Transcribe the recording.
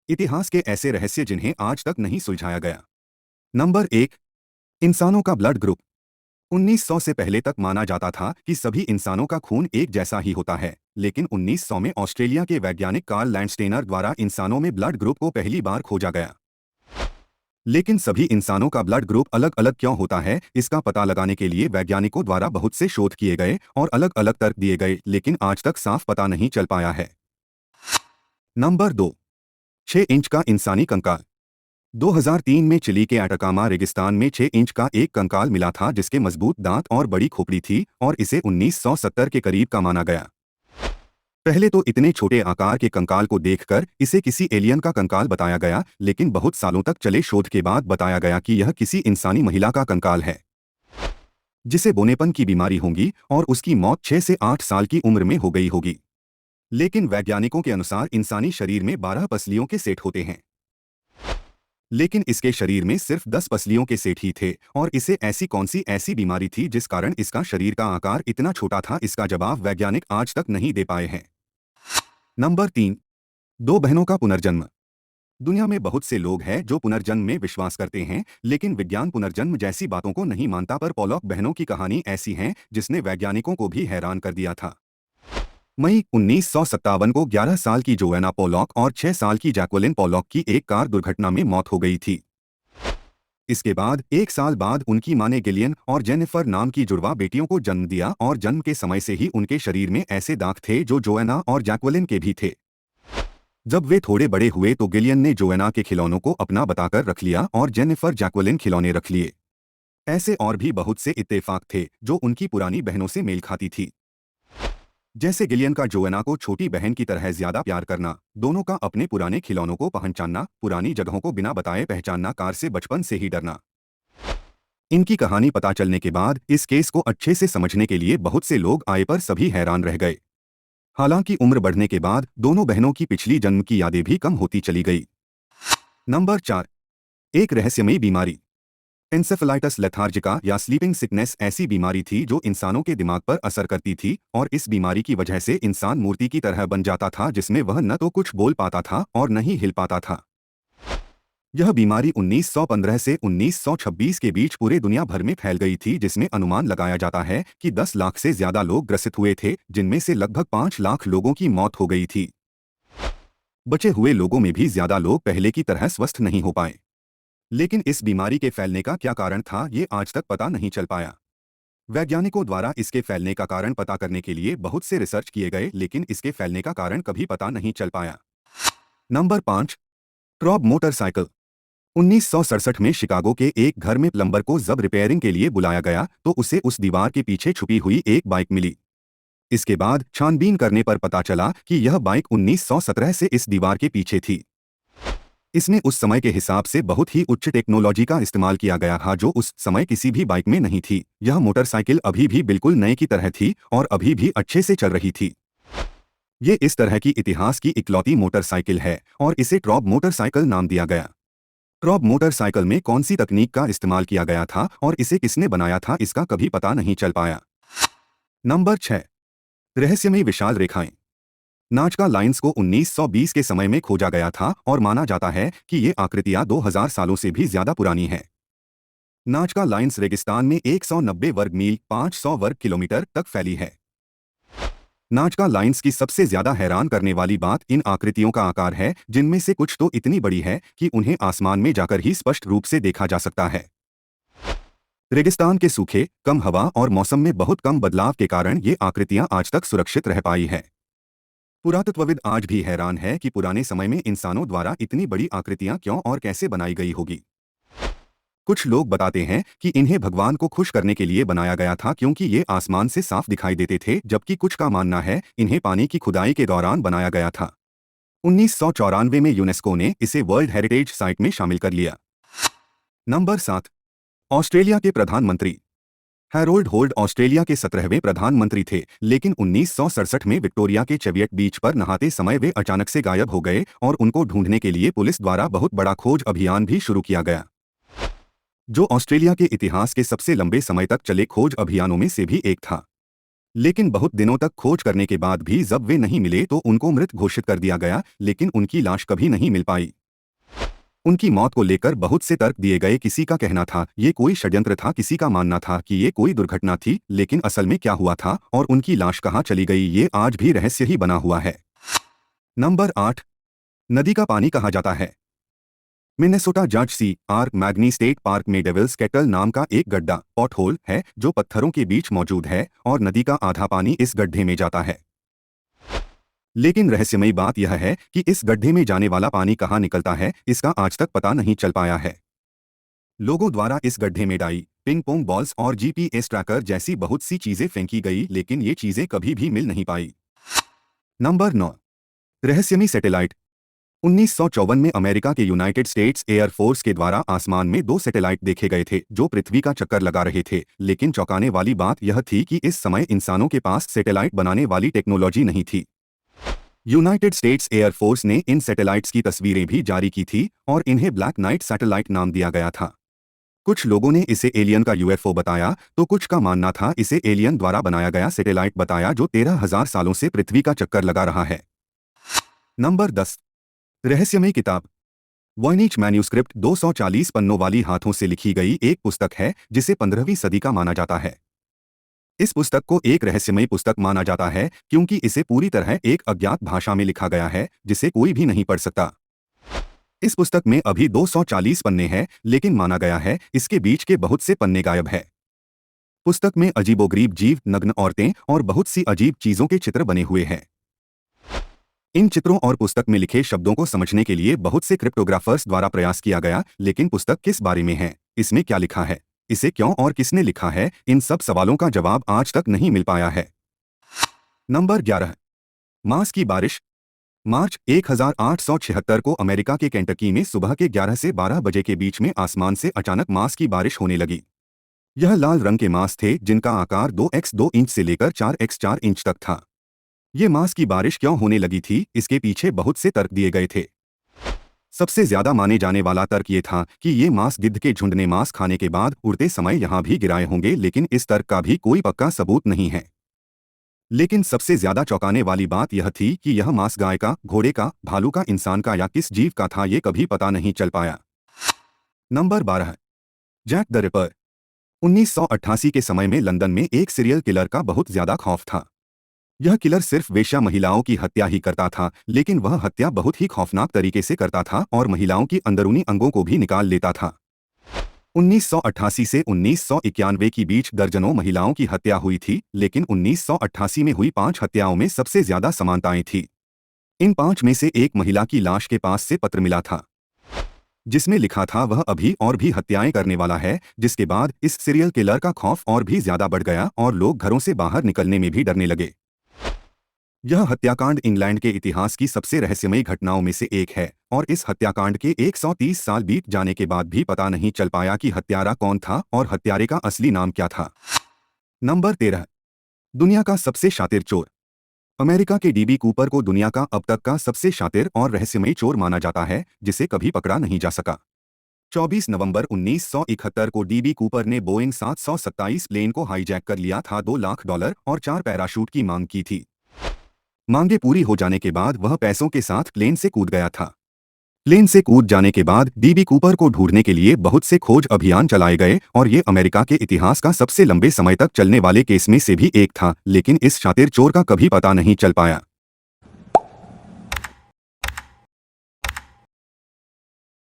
इतिहास के ऐसे रहस्य जिन्हें आज तक नहीं सुलझाया गया। नंबर 1। इंसानों का ब्लड ग्रुप। 1900 से पहले तक माना जाता था कि सभी इंसानों का खून एक जैसा ही होता है, लेकिन 1900 में ऑस्ट्रेलिया के वैज्ञानिक कार्ल लैंडस्टेनर द्वारा इंसानों में ब्लड ग्रुप को पहली बार खोजा गया। लेकिन सभी इंसानों का ब्लड ग्रुप अलग अलग क्यों होता है, इसका पता लगाने के लिए वैज्ञानिकों द्वारा बहुत से शोध किए गए और अलग अलग तर्क दिए गए, लेकिन आज तक साफ पता नहीं चल पाया है। नंबर 2। 6 इंच का इंसानी कंकाल। 2003 में चिली के अटाकामा रेगिस्तान में 6 इंच का एक कंकाल मिला था जिसके मजबूत दांत और बड़ी खोपड़ी थी और इसे 1970 के करीब का माना गया। पहले तो इतने छोटे आकार के कंकाल को देखकर इसे किसी एलियन का कंकाल बताया गया, लेकिन बहुत सालों तक चले शोध के बाद बताया गया कि यह किसी इंसानी महिला का कंकाल है जिसे बोनेपन की बीमारी होगी और उसकी मौत 6 से 8 साल की उम्र में हो गई होगी। लेकिन वैज्ञानिकों के अनुसार इंसानी शरीर में 12 पसलियों के सेट होते हैं, लेकिन इसके शरीर में सिर्फ 10 पसलियों के सेट ही थे और इसे ऐसी कौन सी ऐसी बीमारी थी जिस कारण इसका शरीर का आकार इतना छोटा था, इसका जवाब वैज्ञानिक आज तक नहीं दे पाए हैं। नंबर 3। 2 बहनों का पुनर्जन्म। दुनिया में बहुत से लोग हैं जो पुनर्जन्म में विश्वास करते हैं, लेकिन विज्ञान पुनर्जन्म जैसी बातों को नहीं मानता, पर पोलॉक बहनों की कहानी ऐसी है जिसने वैज्ञानिकों को भी हैरान कर दिया था। मई 1957 को 11 साल की जोएना पोलॉक और 6 साल की जैक्वेलिन पोलॉक की एक कार दुर्घटना में मौत हो गई थी। इसके बाद 1 साल बाद उनकी मां ने गिलियन और जेनिफर नाम की जुड़वा बेटियों को जन्म दिया और जन्म के समय से ही उनके शरीर में ऐसे दाग थे जो जोएना और जैक्वेलिन के भी थे। जब वे थोड़े बड़े हुए तो गिलियन ने जोएना के खिलौनों को अपना बताकर रख लिया और जेनिफर जैक्वेलिन खिलौने रख लिए। ऐसे और भी बहुत से इत्तेफाक थे जो उनकी पुरानी बहनों से मेल खाती थी, जैसे गिलियन का जोएना को छोटी बहन की तरह ज्यादा प्यार करना, दोनों का अपने पुराने खिलौनों को पहचानना, पुरानी जगहों को बिना बताए पहचानना, कार से बचपन से ही डरना। इनकी कहानी पता चलने के बाद इस केस को अच्छे से समझने के लिए बहुत से लोग आए, पर सभी हैरान रह गए। हालांकि उम्र बढ़ने के बाद दोनों बहनों की पिछली जन्म की यादें भी कम होती चली गई। नंबर 4। एक रहस्यमयी बीमारी। एन्सेफेलाइटिस लेथार्जिका या स्लीपिंग सिकनेस ऐसी बीमारी थी जो इंसानों के दिमाग पर असर करती थी और इस बीमारी की वजह से इंसान मूर्ति की तरह बन जाता था जिसमें वह न तो कुछ बोल पाता था और न ही हिल पाता था। यह बीमारी 1915 से 1926 के बीच पूरे दुनिया भर में फैल गई थी, जिसमें अनुमान लगाया जाता है कि 10 लाख से ज्यादा लोग ग्रसित हुए थे, जिनमें से लगभग 5 लाख लोगों की मौत हो गई थी। बचे हुए लोगों में भी ज्यादा लोग पहले की तरह स्वस्थ नहीं हो पाए। लेकिन इस बीमारी के फैलने का क्या कारण था, ये आज तक पता नहीं चल पाया। वैज्ञानिकों द्वारा इसके फैलने का कारण पता करने के लिए बहुत से रिसर्च किए गए, लेकिन इसके फैलने का कारण कभी पता नहीं चल पाया। नंबर 5। ट्रॉब मोटरसाइकिल। 1967 में शिकागो के एक घर में प्लम्बर को जब रिपेयरिंग के लिए बुलाया गया तो उसे उस दीवार के पीछे छुपी हुई एक बाइक मिली। इसके बाद छानबीन करने पर पता चला कि यह बाइक 1917 से इस दीवार के पीछे थी। इसमें उस समय के हिसाब से बहुत ही उच्च टेक्नोलॉजी का इस्तेमाल किया गया था जो उस समय किसी भी बाइक में नहीं थी। यह मोटरसाइकिल अभी भी बिल्कुल नए की तरह थी और अभी भी अच्छे से चल रही थी। ये इस तरह की इतिहास की इकलौती मोटरसाइकिल है और इसे ट्रॉब मोटरसाइकिल नाम दिया गया। ट्रॉब मोटरसाइकिल में कौन सी तकनीक का इस्तेमाल किया गया था और इसे किसने बनाया था, इसका कभी पता नहीं चल पाया। नंबर 6। रहस्यमयी विशाल रेखाएं। नाजका लाइन्स को 1920 के समय में खोजा गया था और माना जाता है कि ये आकृतियां 2000 सालों से भी ज्यादा पुरानी हैं। नाजका लाइन्स रेगिस्तान में 190 वर्ग मील 500 वर्ग किलोमीटर तक फैली है। नाजका लाइन्स की सबसे ज्यादा हैरान करने वाली बात इन आकृतियों का आकार है, जिनमें से कुछ तो इतनी बड़ी है कि उन्हें आसमान में जाकर ही स्पष्ट रूप से देखा जा सकता है। रेगिस्तान के सूखे, कम हवा और मौसम में बहुत कम बदलाव के कारण ये आकृतियां आज तक सुरक्षित रह पाई है। पुरातत्वविद आज भी हैरान है कि पुराने समय में इंसानों द्वारा इतनी बड़ी आकृतियां क्यों और कैसे बनाई गई होगी। कुछ लोग बताते हैं कि इन्हें भगवान को खुश करने के लिए बनाया गया था क्योंकि ये आसमान से साफ दिखाई देते थे, जबकि कुछ का मानना है इन्हें पानी की खुदाई के दौरान बनाया गया था। 1994 में यूनेस्को ने इसे वर्ल्ड हेरिटेज साइट में शामिल कर लिया। नंबर 7। ऑस्ट्रेलिया के प्रधानमंत्री। हैरोल्ड होल्ड ऑस्ट्रेलिया के 17वें प्रधानमंत्री थे, लेकिन 1967 में विक्टोरिया के चेवियट बीच पर नहाते समय वे अचानक से गायब हो गए और उनको ढूंढने के लिए पुलिस द्वारा बहुत बड़ा खोज अभियान भी शुरू किया गया, जो ऑस्ट्रेलिया के इतिहास के सबसे लंबे समय तक चले खोज अभियानों में से भी एक था। लेकिन बहुत दिनों तक खोज करने के बाद भी जब वे नहीं मिले तो उनको मृत घोषित कर दिया गया, लेकिन उनकी लाश कभी नहीं मिल पाई। उनकी मौत को लेकर बहुत से तर्क दिए गए। किसी का कहना था ये कोई षड्यंत्र था, किसी का मानना था कि ये कोई दुर्घटना थी, लेकिन असल में क्या हुआ था और उनकी लाश कहाँ चली गई ये आज भी रहस्य ही बना हुआ है। नंबर 8। नदी का पानी कहा जाता है। Minnesota Judge C R Magney state park में डेविल्स कैटल नाम का एक गड्ढा पॉटहोल है जो पत्थरों के बीच मौजूद है और नदी का आधा पानी इस गड्ढे में जाता है। लेकिन रहस्यमयी बात यह है कि इस गड्ढे में जाने वाला पानी कहाँ निकलता है इसका आज तक पता नहीं चल पाया है। लोगों द्वारा इस गड्ढे में डाई, पिंग पोंग बॉल्स और जीपीएस ट्रैकर जैसी बहुत सी चीजें फेंकी गई, लेकिन ये चीजें कभी भी मिल नहीं पाई। नंबर 9। रहस्यमयी सैटेलाइट। 1954 में अमेरिका के यूनाइटेड स्टेट्स एयर फोर्स के द्वारा आसमान में 2 सैटेलाइट देखे गए थे जो पृथ्वी का चक्कर लगा रहे थे, लेकिन चौंकाने वाली बात यह थी कि इस समय इंसानों के पास सैटेलाइट बनाने वाली टेक्नोलॉजी नहीं थी। यूनाइटेड स्टेट्स एयर फोर्स ने इन सैटेलाइट्स की तस्वीरें भी जारी की थी और इन्हें ब्लैक नाइट सैटेलाइट नाम दिया गया था। कुछ लोगों ने इसे एलियन का यूएफओ बताया तो कुछ का मानना था इसे एलियन द्वारा बनाया गया सैटेलाइट बताया जो 13,000 सालों से पृथ्वी का चक्कर लगा रहा है। नंबर 10। रहस्यमयी किताब। वॉयनिच मैन्यूस्क्रिप्ट 240 पन्नों वाली हाथों से लिखी गई एक पुस्तक है जिसे 15वीं सदी का माना जाता है। इस पुस्तक को एक रहस्यमयी पुस्तक माना जाता है क्योंकि इसे पूरी तरह एक अज्ञात भाषा में लिखा गया है जिसे कोई भी नहीं पढ़ सकता। इस पुस्तक में अभी 240 पन्ने हैं, लेकिन माना गया है इसके बीच के बहुत से पन्ने गायब है। पुस्तक में अजीबोगरीब जीव, नग्न औरतें और बहुत सी अजीब चीजों के चित्र बने हुए हैं। इन चित्रों और पुस्तक में लिखे शब्दों को समझने के लिए बहुत से क्रिप्टोग्राफर्स द्वारा प्रयास किया गया, लेकिन पुस्तक किस बारे में है, इसमें क्या लिखा है, इसे क्यों और किसने लिखा है, इन सब सवालों का जवाब आज तक नहीं मिल पाया है। नंबर 11। मांस की बारिश। मार्च 1876 को अमेरिका के केंटकी में सुबह के 11 से 12 बजे के बीच में आसमान से अचानक मांस की बारिश होने लगी। यह लाल रंग के मांस थे जिनका आकार 2x2 इंच से लेकर 4x4 इंच तक था। ये मांस की बारिश क्यों होने लगी थी, इसके पीछे बहुत से तर्क दिए गए थे। सबसे ज्यादा माने जाने वाला तर्क ये था कि ये मांस गिद्ध के झुंड ने मांस खाने के बाद उड़ते समय यहाँ भी गिराए होंगे, लेकिन इस तर्क का भी कोई पक्का सबूत नहीं है। लेकिन सबसे ज्यादा चौंकाने वाली बात यह थी कि यह मांस गाय का, घोड़े का, भालू का, इंसान का या किस जीव का था ये कभी पता नहीं चल पाया। नंबर 12। Jack the ripper. 1988 के समय में लंदन में एक सीरियल किलर का बहुत ज्यादा खौफ था। यह किलर सिर्फ वेश्या महिलाओं की हत्या ही करता था, लेकिन वह हत्या बहुत ही खौफनाक तरीके से करता था और महिलाओं की अंदरूनी अंगों को भी निकाल लेता था। 1988 से 1991 के बीच दर्जनों महिलाओं की हत्या हुई थी, लेकिन 1988 में हुई 5 हत्याओं में सबसे ज्यादा समानताएं थी। इन 5 में से एक महिला की लाश के पास से पत्र मिला था जिसमें लिखा था वह अभी और भी हत्याएं करने वाला है, जिसके बाद इस सीरियल किलर का खौफ और भी ज्यादा बढ़ गया और लोग घरों से बाहर निकलने में भी डरने लगे। यह हत्याकांड इंग्लैंड के इतिहास की सबसे रहस्यमयी घटनाओं में से एक है और इस हत्याकांड के 130 साल बीत जाने के बाद भी पता नहीं चल पाया कि हत्यारा कौन था और हत्यारे का असली नाम क्या था। नंबर 13। दुनिया का सबसे शातिर चोर। अमेरिका के डीबी कूपर को दुनिया का अब तक का सबसे शातिर और रहस्यमयी चोर माना जाता है जिसे कभी पकड़ा नहीं जा सका। 24 नवंबर 1971 को डीबी कूपर ने बोइंग 727 प्लेन को हाईजैक कर लिया था। $2 लाख और 4 पैराशूट की मांग की थी। मांगे पूरी हो जाने के बाद वह पैसों के साथ प्लेन से कूद गया था। प्लेन से कूद जाने के बाद डीबी कूपर को ढूंढने के लिए बहुत से खोज अभियान चलाए गए और ये अमेरिका के इतिहास का सबसे लंबे समय तक चलने वाले केस में से भी एक था, लेकिन इस शातिर चोर का कभी पता नहीं चल पाया।